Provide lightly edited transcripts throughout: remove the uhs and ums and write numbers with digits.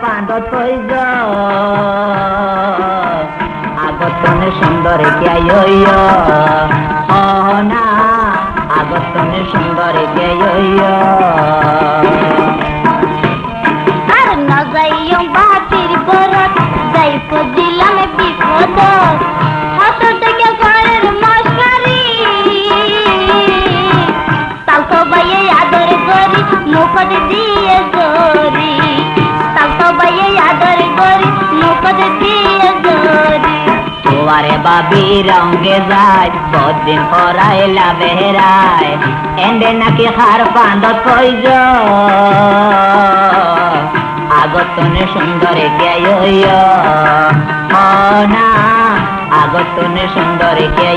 পাঁদত কইজ আগতনে সুন্দরে কে না আগতনে সুন্দরে কে আর না যাইও বাতির বরত যাই দিলাম বিপদ হত থেকে ঘরের মশারি তাল তো বাইয়ে আদর করি মুখত দিয়ে জরি তাল তো বাইয়ে আদর করি মুখত দিয়ে জরি তোমারে বাবি রঙে যায় বহুদিন পরাইলা বেহরায় এন্ডে নাকি হার পাঁদত কইজ আগতনে সুন্দরে কে না আগতনে সুন্দরে কে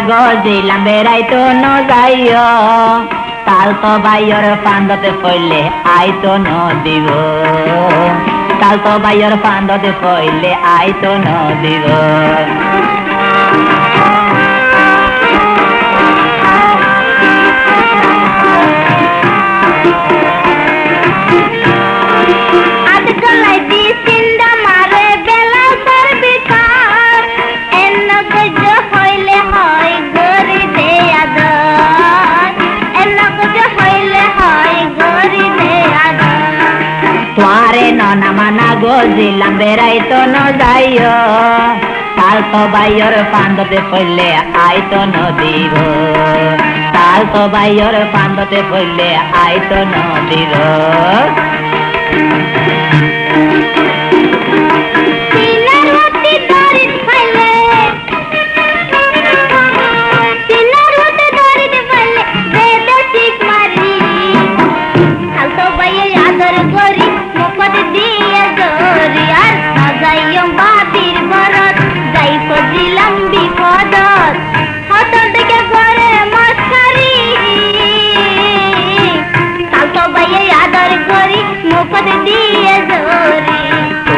গজিলাম বেড়াইতো ন যাইও তাল তো বাইয়ের ফান্দতে পড়লে আইতো ন দিব তাল তো বাইয়ের ফান্দতে পড়লে আইতো ন দিব গজিলাম বেড়াইতো ন যাইও তাল তো বাইয়ের ফান্দতে পড়লে আইতো ন দিব তাল তো বাইয়ের ফান্দতে পড়লে আইতো ন দিব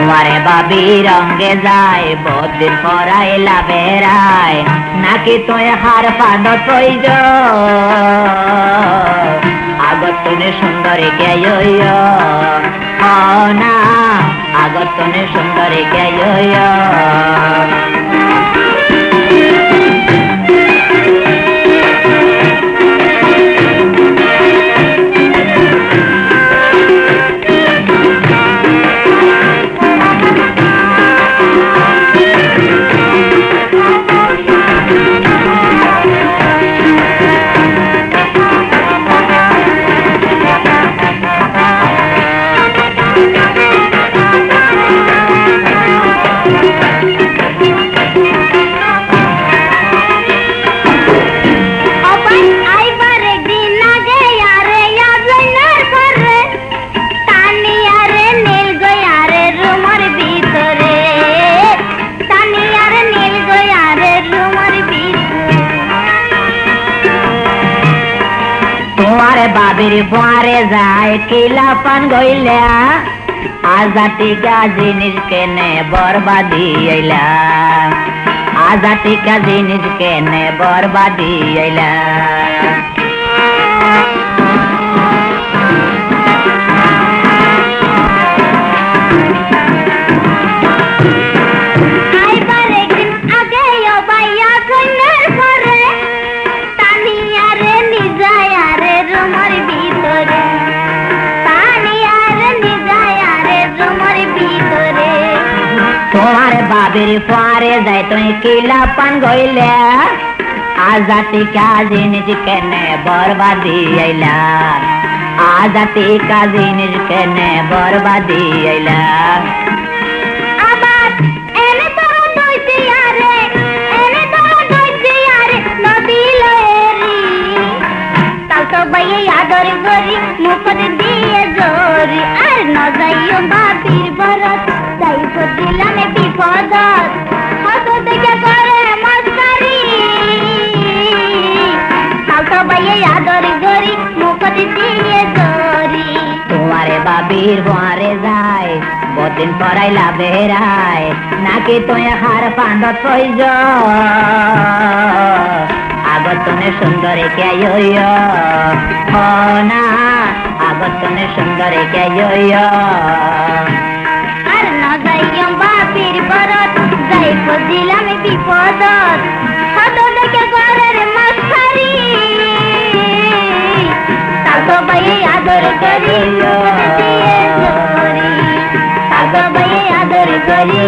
তোমারে বাবি রঙে যায় বহুদিন পরাইলা বেড়ায় নাকি তুই হার পাঁদত কইজ আগতনে সুন্দরে কে না আগতনে সুন্দরে কে বাবির বারে যায় কিলা পান গইলা আজাটিকা জিনিস কেনে বরবাদি আইলা আজাটিকা জিনিস কেনে বরবাদি আইলা তোমার বাবির পারে যাই তুই কিলা পান গইলে আজাটিকা জিনিস কেনে বরবাদি আইলা আজাটিকা জিনিস কেনে বরবাদি আইলা আবার এনে তো দইতে আরে নদী আদর করি মুখত দিয়ে জরি আর ন যাইও বাবির বরত যাইব দিলাম বিপদত হত দেখে করে মস্কারি তালতো বাইয়ে আদর করি মুখত দিয়ে জরি তোমারে বাবির বারে যায় বদিন পরাইলা বেড়ায় নাকি তুই হার পান্দত পইজ আগতনে সুন্দরে কে না আগতনে সুন্দরে কে আর ন যাইও বাবির বরত যাইব দিলাম বিপদত হত দেখে করে মস্কারি তালতো বাইয়ে আদর করি মুখত দিয়ে জরি তালতো বাইয়ে আদর করি